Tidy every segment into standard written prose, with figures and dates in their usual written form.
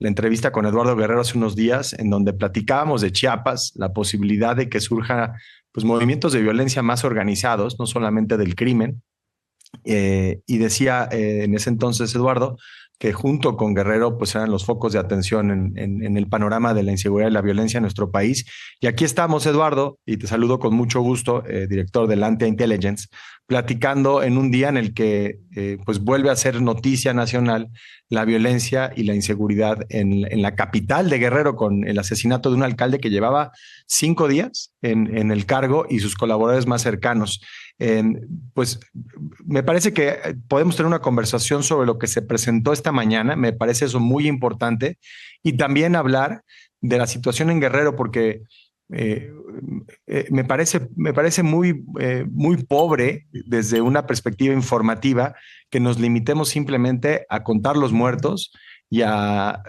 la entrevista con Eduardo Guerrero hace unos días, en donde platicábamos de Chiapas, la posibilidad de que surja pues, movimientos de violencia más organizados, no solamente del crimen. Y decía en ese entonces Eduardo que junto con Guerrero pues eran los focos de atención en el panorama de la inseguridad y la violencia en nuestro país. Y aquí estamos, Eduardo, y te saludo con mucho gusto, director del Antia Intelligence, platicando en un día en el que pues vuelve a ser noticia nacional la violencia y la inseguridad en la capital de Guerrero con el asesinato de un alcalde que llevaba 5 días en el cargo y sus colaboradores más cercanos. Eh, pues me parece que podemos tener una conversación sobre lo que se presentó esta mañana, me parece eso muy importante, y también hablar de la situación en Guerrero, porque eh, me parece muy pobre desde una perspectiva informativa que nos limitemos simplemente a contar los muertos y a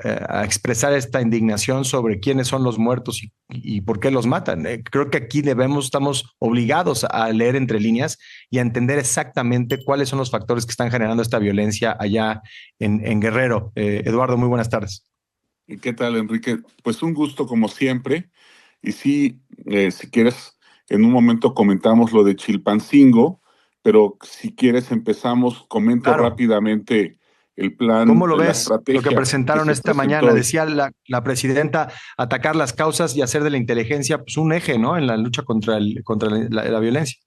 expresar esta indignación sobre quiénes son los muertos y por qué los matan. Creo que aquí estamos obligados a leer entre líneas y a entender exactamente cuáles son los factores que están generando esta violencia allá en Guerrero. Eduardo, muy buenas tardes. ¿Y qué tal, Enrique? Pues un gusto como siempre. Y sí, si quieres, en un momento comentamos lo de Chilpancingo, pero si quieres empezamos, comento Claro. rápidamente el plan, ¿Cómo lo la ves? Lo que estrategia que presentaron se esta mañana, presentó. decía la presidenta, atacar las causas y hacer de la inteligencia pues, un eje, ¿no? En la lucha contra la violencia.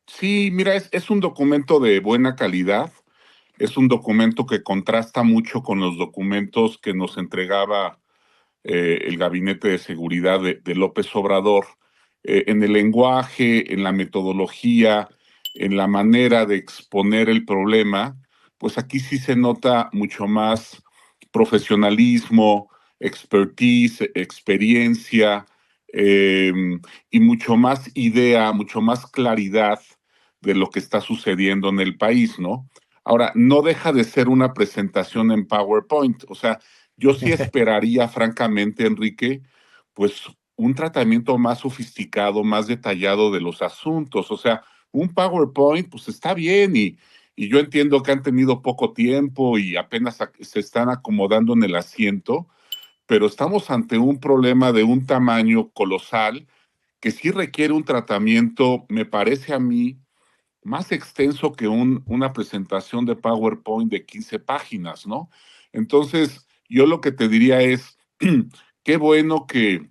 Sí, mira, es un documento de buena calidad, es un documento que contrasta mucho con los documentos que nos entregaba el Gabinete de Seguridad de López Obrador, en el lenguaje, en la metodología, en la manera de exponer el problema, pues aquí sí se nota mucho más profesionalismo, expertise, experiencia eh, y mucho más idea, mucho más claridad de lo que está sucediendo en el país, ¿no? Ahora, no deja de ser una presentación en PowerPoint, o sea, yo sí esperaría, francamente, Enrique, pues un tratamiento más sofisticado, más detallado de los asuntos. O sea, un PowerPoint, pues está bien y yo entiendo que han tenido poco tiempo y apenas se están acomodando en el asiento, pero estamos ante un problema de un tamaño colosal que sí requiere un tratamiento, me parece a mí, más extenso que una presentación de PowerPoint de 15 páginas, ¿no? Entonces, yo lo que te diría es, qué bueno que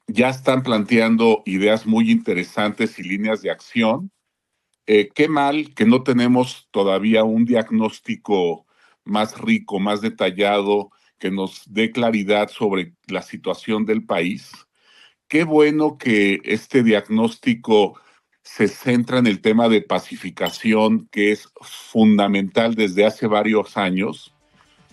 ya están planteando ideas muy interesantes y líneas de acción. Qué mal que no tenemos todavía un diagnóstico más rico, más detallado, que nos dé claridad sobre la situación del país. Qué bueno que este diagnóstico se centra en el tema de pacificación, que es fundamental desde hace varios años,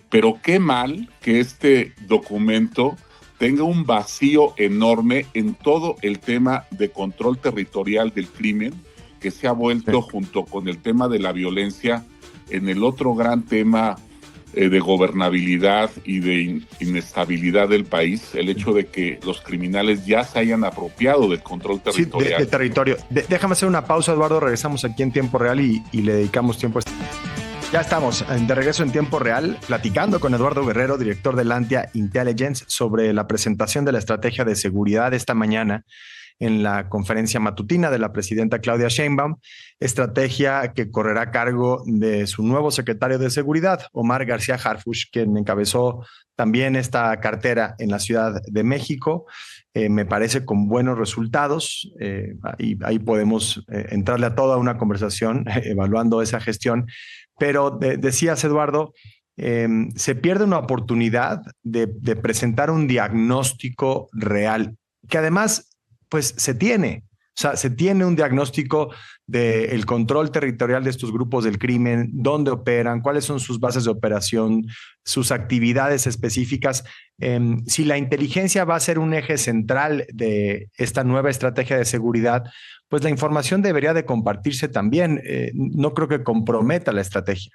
pero qué mal que este documento tenga un vacío enorme en todo el tema de control territorial del crimen, que se ha Sí. vuelto junto con el tema de la violencia en el otro gran tema de gobernabilidad y de inestabilidad del país, el hecho de que los criminales ya se hayan apropiado del control Sí, de territorial. territorio. Déjame hacer una pausa, Eduardo. Regresamos aquí en tiempo real y le dedicamos tiempo a esto. Ya estamos de regreso en tiempo real, platicando con Eduardo Guerrero, director de Lantia Intelligence, sobre la presentación de la estrategia de seguridad esta mañana en la conferencia matutina de la presidenta Claudia Sheinbaum, estrategia que correrá a cargo de su nuevo secretario de Seguridad, Omar García Harfuch, quien encabezó también esta cartera en la Ciudad de México. Me parece con buenos resultados. Ahí podemos entrarle a toda una conversación evaluando esa gestión. Pero decías, Eduardo, se pierde una oportunidad de presentar un diagnóstico real, que además pues se tiene. O sea, se tiene un diagnóstico del control territorial de estos grupos del crimen, dónde operan, cuáles son sus bases de operación, sus actividades específicas. Si la inteligencia va a ser un eje central de esta nueva estrategia de seguridad, pues la información debería de compartirse también. No creo que comprometa la estrategia.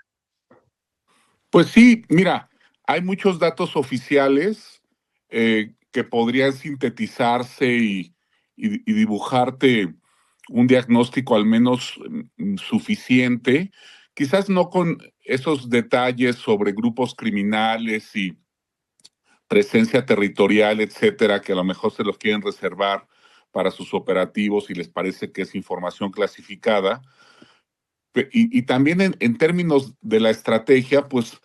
Pues sí, mira, hay muchos datos oficiales que podrían sintetizarse y dibujarte un diagnóstico al menos suficiente, quizás no con esos detalles sobre grupos criminales y presencia territorial, etcétera, que a lo mejor se los quieren reservar para sus operativos y les parece que es información clasificada. Y también en términos de la estrategia, pues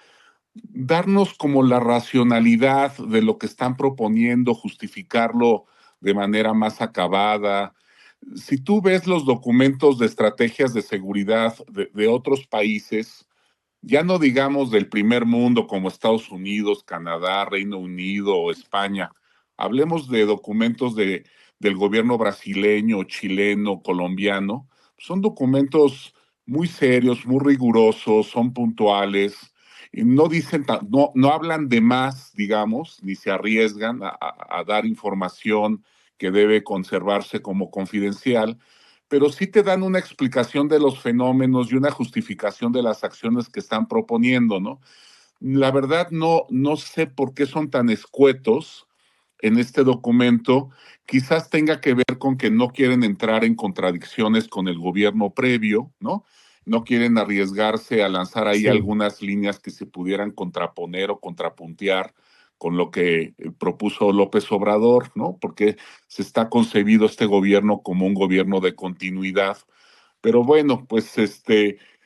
darnos como la racionalidad de lo que están proponiendo, justificarlo de manera más acabada. Si tú ves los documentos de estrategias de seguridad de otros países, ya no digamos del primer mundo como Estados Unidos, Canadá, Reino Unido o España, hablemos de documentos del gobierno brasileño, chileno, colombiano, son documentos muy serios, muy rigurosos, son puntuales, y no dicen, no hablan de más, digamos, ni se arriesgan a dar información que debe conservarse como confidencial, pero sí te dan una explicación de los fenómenos y una justificación de las acciones que están proponiendo, ¿no? La verdad no sé por qué son tan escuetos en este documento. Quizás tenga que ver con que no quieren entrar en contradicciones con el gobierno previo, ¿no? No quieren arriesgarse a lanzar ahí Sí. algunas líneas que se pudieran contraponer o contrapuntear con lo que propuso López Obrador, ¿no? Porque se está concebido este gobierno como un gobierno de continuidad. Pero bueno, pues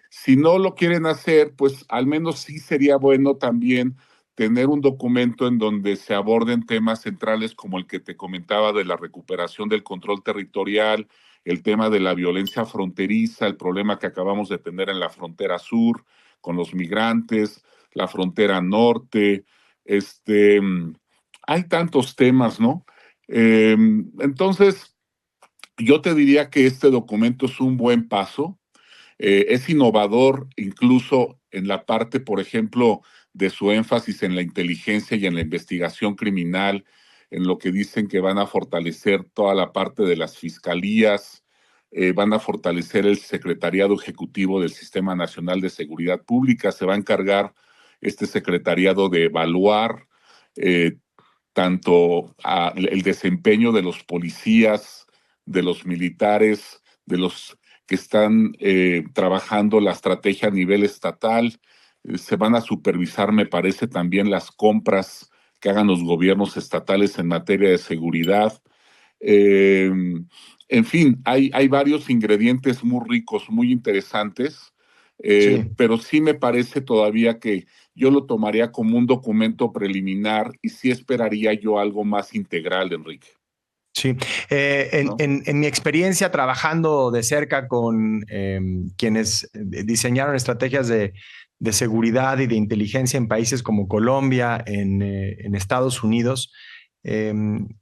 si no lo quieren hacer, pues al menos sí sería bueno también tener un documento en donde se aborden temas centrales como el que te comentaba de la recuperación del control territorial, el tema de la violencia fronteriza, el problema que acabamos de tener en la frontera sur con los migrantes, la frontera norte, este, hay tantos temas, ¿no? Entonces, yo te diría que este documento es un buen paso, es innovador incluso en la parte, por ejemplo, de su énfasis en la inteligencia y en la investigación criminal, en lo que dicen que van a fortalecer toda la parte de las fiscalías, van a fortalecer el Secretariado Ejecutivo del Sistema Nacional de Seguridad Pública, se va a encargar este secretariado de evaluar eh, tanto el desempeño de los policías, de los militares, de los que están trabajando la estrategia a nivel estatal. Se van a supervisar, me parece, también las compras que hagan los gobiernos estatales en materia de seguridad. Eh, en fin, hay varios ingredientes muy ricos, muy interesantes, Sí. pero sí me parece todavía que yo lo tomaría como un documento preliminar y sí esperaría yo algo más integral, Enrique. Sí, ¿No? en mi experiencia trabajando de cerca con quienes diseñaron estrategias de seguridad y de inteligencia en países como Colombia, en Estados Unidos,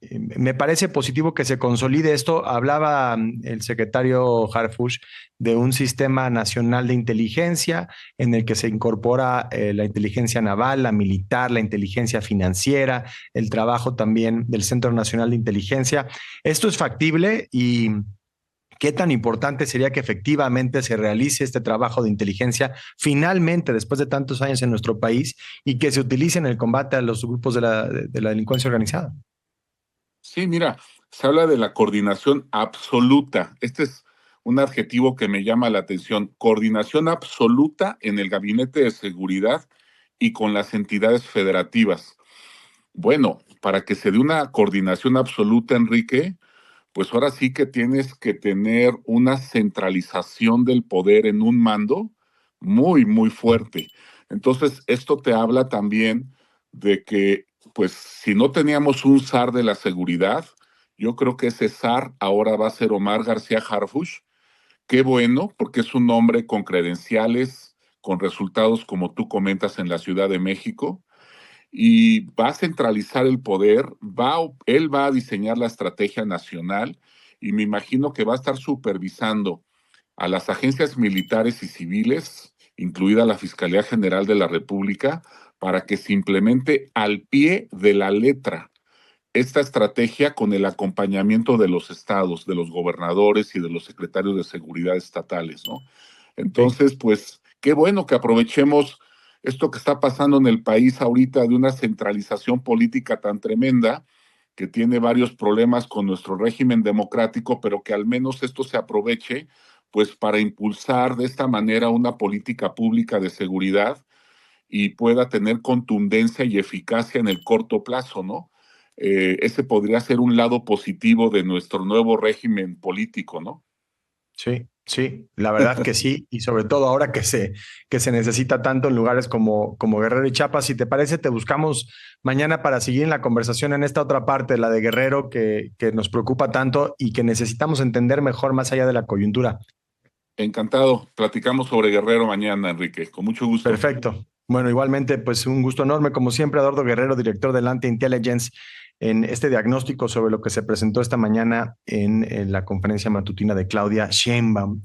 me parece positivo que se consolide esto. Hablaba el secretario Harfush de un sistema nacional de inteligencia en el que se incorpora la inteligencia naval, la militar, la inteligencia financiera, el trabajo también del Centro Nacional de Inteligencia. ¿Esto es factible y qué tan importante sería que efectivamente se realice este trabajo de inteligencia finalmente después de tantos años en nuestro país y que se utilice en el combate a los grupos de la delincuencia organizada? Sí, mira, se habla de la coordinación absoluta. Este es un adjetivo que me llama la atención. Coordinación absoluta en el gabinete de seguridad y con las entidades federativas. Bueno, para que se dé una coordinación absoluta, Enrique, pues ahora sí que tienes que tener una centralización del poder en un mando muy, muy fuerte. Entonces, esto te habla también de que, pues, si no teníamos un zar de la seguridad, yo creo que ese zar ahora va a ser Omar García Harfuch. Qué bueno, porque es un hombre con credenciales, con resultados como tú comentas en la Ciudad de México, y va a centralizar el poder, él va a diseñar la estrategia nacional y me imagino que va a estar supervisando a las agencias militares y civiles, incluida la Fiscalía General de la República, para que se implemente al pie de la letra esta estrategia con el acompañamiento de los estados, de los gobernadores y de los secretarios de seguridad estatales, ¿no? Sí. Entonces, pues, qué bueno que aprovechemos esto que está pasando en el país ahorita de una centralización política tan tremenda que tiene varios problemas con nuestro régimen democrático, pero que al menos esto se aproveche, pues, para impulsar de esta manera una política pública de seguridad y pueda tener contundencia y eficacia en el corto plazo, ¿no? Ese podría ser un lado positivo de nuestro nuevo régimen político, ¿no? Sí, sí, la verdad que sí, y sobre todo ahora que se necesita tanto en lugares como Guerrero y Chiapas. Si te parece, te buscamos mañana para seguir en la conversación en esta otra parte, la de Guerrero, que nos preocupa tanto y que necesitamos entender mejor más allá de la coyuntura. Encantado. Platicamos sobre Guerrero mañana, Enrique. Con mucho gusto. Perfecto. Bueno, igualmente, pues un gusto enorme, como siempre, Eduardo Guerrero, director de Lante Intelligence, en este diagnóstico sobre lo que se presentó esta mañana en la conferencia matutina de Claudia Sheinbaum.